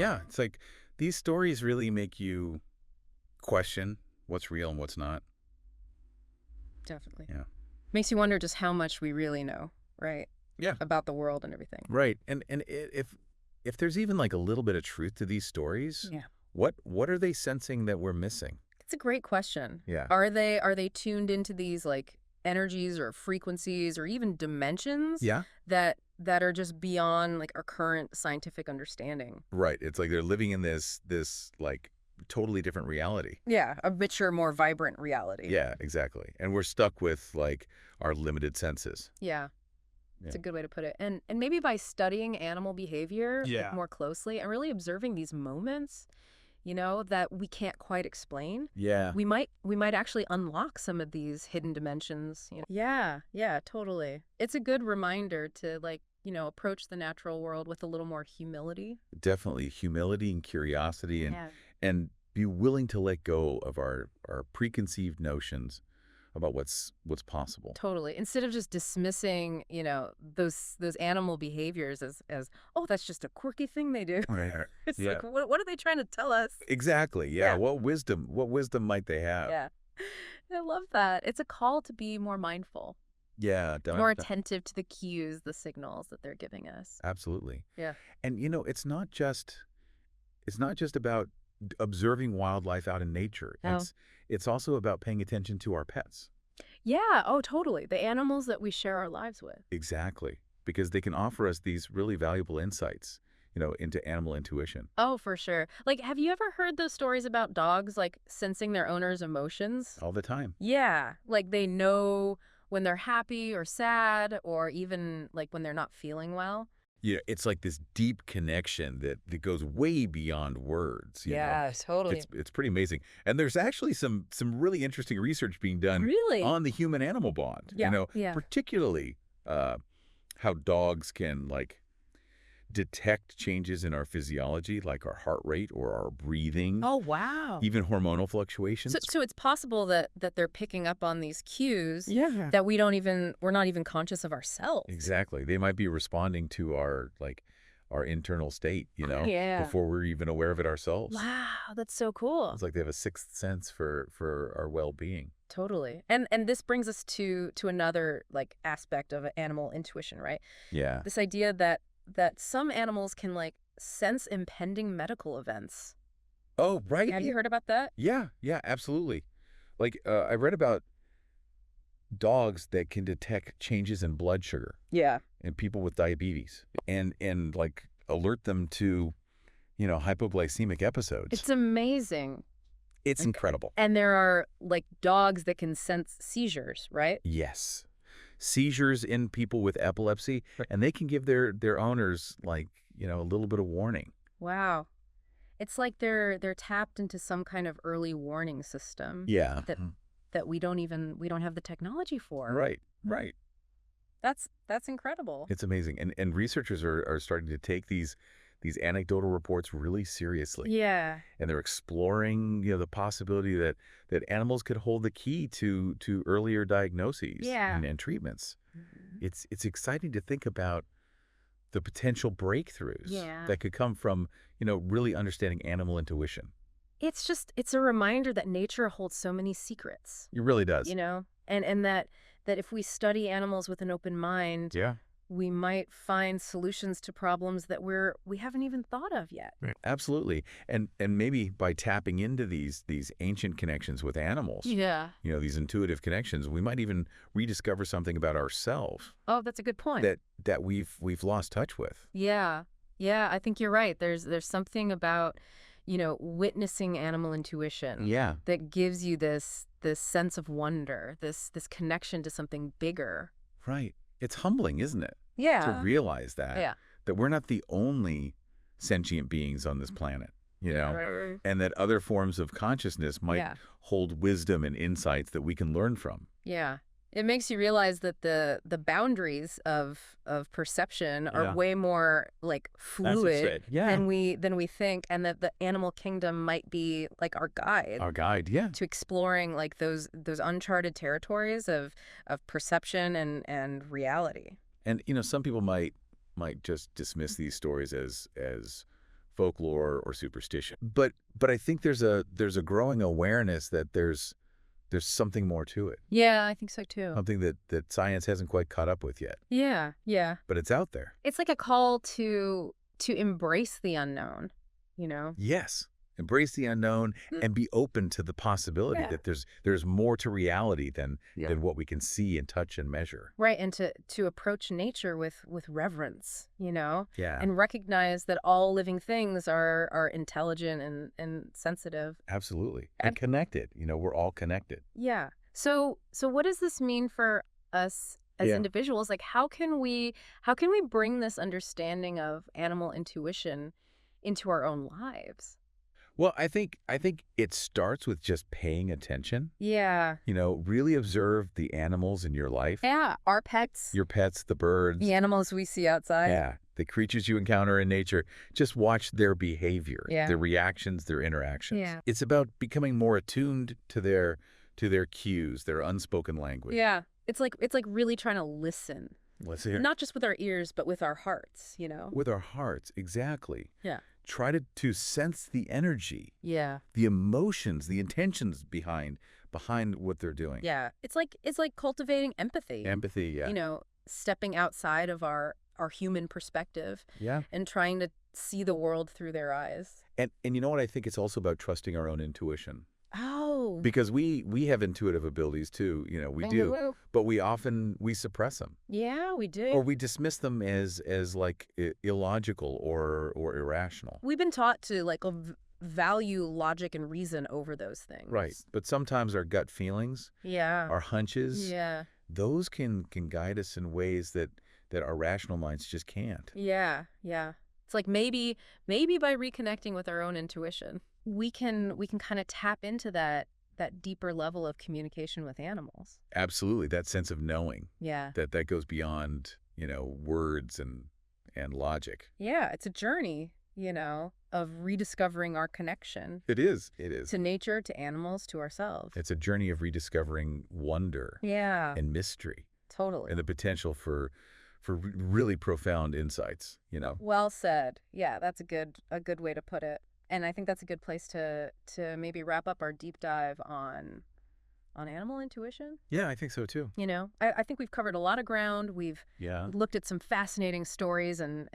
Yeah, it's like these stories really make you question what's real and what's not. Definitely. Yeah. Makes you wonder just how much we really know, right? Yeah. About the world and everything. Right. If there's even like a little bit of truth to these stories, Yeah. what are they sensing that we're missing? It's a great question. Yeah. Are they tuned into these like energies or frequencies or even dimensions Yeah. that are just beyond like our current scientific understanding? Right. It's like they're living in this like totally different reality. Yeah, a richer, more vibrant reality. Yeah, exactly. And we're stuck with like our limited senses. Yeah. It's Yeah. a good way to put it. And maybe by studying animal behavior like Yeah. more closely and really observing these moments, that we can't quite explain, Yeah. we might actually unlock some of these hidden dimensions. Yeah, yeah, totally. It's a good reminder to approach the natural world with a little more humility. Definitely humility and curiosity Yeah. and be willing to let go of our preconceived notions about what's possible. Totally. Instead of just dismissing, those animal behaviors as oh, that's just a quirky thing they do. Right. It's Yeah. like what are they trying to tell us? Exactly. Yeah. Yeah. What wisdom might they have? Yeah. I love that. It's a call to be more mindful, Yeah, more attentive to the cues, the signals that they're giving us. absolutely. Yeah. And it's not just about observing wildlife out in nature. Oh. It's also about paying attention to our pets. Yeah. Oh, totally. The animals that we share our lives with. Exactly. Because they can offer us these really valuable insights, into animal intuition Oh, for sure. Like, have you ever heard those stories about dogs, like, sensing their owner's emotions? all the time. Yeah. Like, they know when they're happy or sad, or even, like, when they're not feeling well. Yeah, it's like this deep connection that goes way beyond words. Totally. It's pretty amazing. And there's actually some really interesting research being done Really? on the human-animal bond. Yeah. Yeah. Particularly how dogs can like detect changes in our physiology, like our heart rate or our breathing, Oh, wow. even hormonal fluctuations. So it's possible that they're picking up on these cues Yeah. that we're not even conscious of ourselves. Exactly. They might be responding to our internal state, Yeah. before we're even aware of it ourselves. Wow, that's so cool. It's like they have a sixth sense for our well-being. Totally. And this brings us to another like aspect of animal intuition, right? Yeah. This idea that some animals can like sense impending medical events. Oh, right. Have you heard about that? Yeah, yeah, absolutely. Like I read about dogs that can detect changes in blood sugar Yeah. in people with diabetes and like alert them to, hypoglycemic episodes. It's amazing. It's incredible. And there are like dogs that can sense seizures, right? Yes. Seizures in people with epilepsy, and they can give their owners like, a little bit of warning. Wow. It's like they're tapped into some kind of early warning system Yeah. that we don't have the technology for. Right. Right. That's incredible. It's amazing. And researchers are starting to take these anecdotal reports really seriously. Yeah. And they're exploring, the possibility that animals could hold the key to earlier diagnoses Yeah. and treatments. Mhm. It's exciting to think about the potential breakthroughs Yeah. that could come from, really understanding animal intuition. It's a reminder that nature holds so many secrets, It really does. and that if we study animals with an open mind, Yeah. we might find solutions to problems that we haven't even thought of yet. Right. Absolutely. And maybe by tapping into these ancient connections with animals, Yeah. these intuitive connections, we might even rediscover something about ourselves Oh, that's a good point. that we've lost touch with. Yeah. Yeah, I think you're right. There's something about, witnessing animal intuition Yeah. that gives you this sense of wonder, this connection to something bigger. Right. It's humbling, isn't it? To Yeah. realize that Yeah. we're not the only sentient beings on this planet, Right. and that other forms of consciousness might Yeah. hold wisdom and insights that we can learn from. Yeah. It makes you realize that the boundaries of perception are Yeah. way more like fluid it. Yeah. than we think, and that the animal kingdom might be like our guide Our guide, yeah. to exploring like those uncharted territories of perception and reality. And some people might just dismiss these stories as folklore or superstition. But I think there's a growing awareness that there's something more to it. Yeah, I think so too. Something that science hasn't quite caught up with yet. Yeah, yeah. But it's out there. It's like a call to embrace the unknown, you know? Yes. Embrace the unknown Mm. and be open to the possibility Yeah. that there's more to reality than Yeah. what we can see and touch and measure. Right, and to approach nature with reverence, you know? Yeah. And recognize that all living things are intelligent and sensitive. Absolutely. And- And connected. We're all connected. Yeah. So what does this mean for us as Yeah. individuals? Like how can we bring this understanding of animal intuition into our own lives? Well, I think it starts with just paying attention. Yeah. Really observe the animals in your life. Yeah, our pets, Your pets, the birds. the animals we see outside. Yeah. The creatures you encounter in nature. Just watch their behavior, Yeah. their reactions, their interactions. Yeah. It's about becoming more attuned to their cues, their unspoken language. Yeah. It's like really trying to listen. Let's hear. Not just with our ears, but with our hearts, you know? With our hearts, exactly. Yeah. Try to sense the energy, Yeah. the emotions, the intentions behind what they're doing. Yeah. It's like cultivating empathy. Empathy, yeah. You know, stepping outside of our human perspective Yeah. and trying to see the world through their eyes. And you know what? I think it's also about trusting our own intuition. Oh. Because we have intuitive abilities too, we do. But we suppress them. Yeah, we do. Or we dismiss them as like illogical or irrational. We've been taught to like value logic and reason over those things. Right. But sometimes our gut feelings, Yeah. our hunches, Yeah. those can guide us in ways that our rational minds just can't. Yeah. Yeah. It's like maybe by reconnecting with our own intuition, we can kind of tap into that deeper level of communication with animals. Absolutely. That sense of knowing Yeah. that goes beyond, words and logic. Yeah, it's a journey, of rediscovering our connection It is. It is. to nature, to animals, to ourselves. It's a journey of rediscovering wonder Yeah, and mystery totally. and the potential for really profound insights, Well said. Yeah, that's a good way to put it. And I think that's a good place to maybe wrap up our deep dive on animal intuition. Yeah, I think so too. I think we've covered a lot of ground. We've Yeah, looked at some fascinating stories and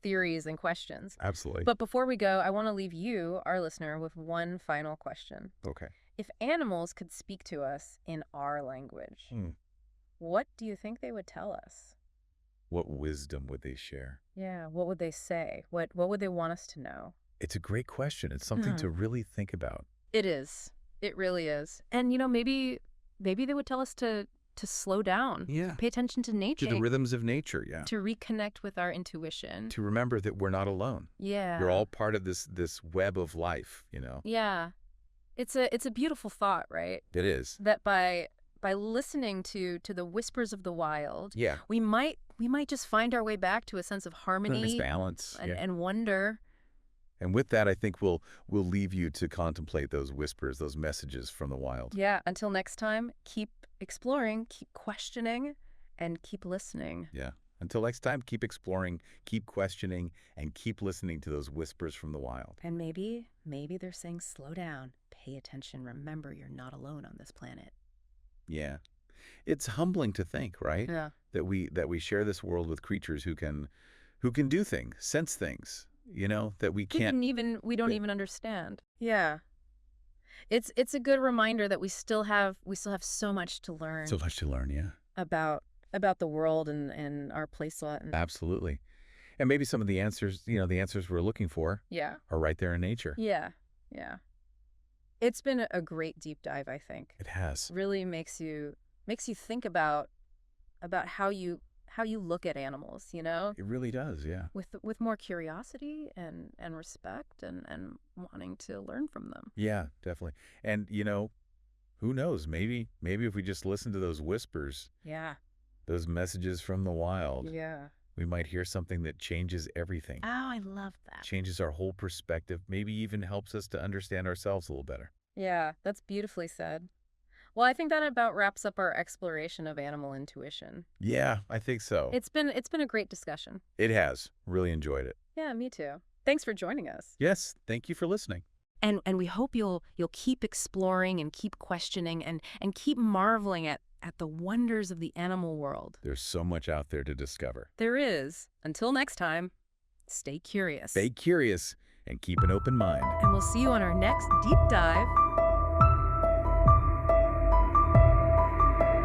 theories and questions. absolutely. But before we go, I want to leave you, our listener, with one final question. Okay. If animals could speak to us in our language, Hmm. what do you think they would tell us? What wisdom would they share? Yeah, what would they say? What would they want us to know? It's a great question. It's something to really think about. It is. It really is. And maybe they would tell us to slow down. Yeah. Pay attention to nature. To the rhythms of nature, yeah. To reconnect with our intuition. To remember that we're not alone. Yeah. You're all part of this web of life, Yeah. It's a beautiful thought, right? It is. That by listening to the whispers of the wild, Yeah. we might just find our way back to a sense of harmony Nice balance. Yeah. and wonder. And with that, I think we'll leave you to contemplate those whispers, those messages from the wild. Yeah. Until next time, keep exploring, keep questioning, and keep listening. Yeah. Until next time, keep exploring, keep questioning, and keep listening to those whispers from the wild. And maybe they're saying, slow down, pay attention, remember you're not alone on this planet. Yeah. It's humbling to think, right? Yeah. That we share this world with creatures who can do things, sense things, that we can't. We don't even understand. Yeah. It's a good reminder that we still have so much to learn. So much to learn, yeah. About the world and our place lot. Absolutely. And maybe some of the answers, the answers we're looking for Yeah. are right there in nature. Yeah. Yeah. It's been a great deep dive, I think. It has. Really makes you think about how you look at animals, It really does, yeah. with more curiosity and respect and wanting to learn from them. Yeah, definitely. And, who knows? Maybe if we just listen to those whispers, Yeah. those messages from the wild, Yeah. we might hear something that changes everything, Oh, I love that. changes our whole perspective, maybe even helps us to understand ourselves a little better. Yeah, that's beautifully said. Well, I think that about wraps up our exploration of animal intuition. Yeah, I think so. It's been a great discussion. It has. Really enjoyed it. Yeah, me too. Thanks for joining us. Yes, thank you for listening. And we hope you'll keep exploring and keep questioning and keep marveling at the wonders of the animal world. There's so much out there to discover. There is. Until next time, stay curious. Stay curious and keep an open mind. And we'll see you on our next deep dive.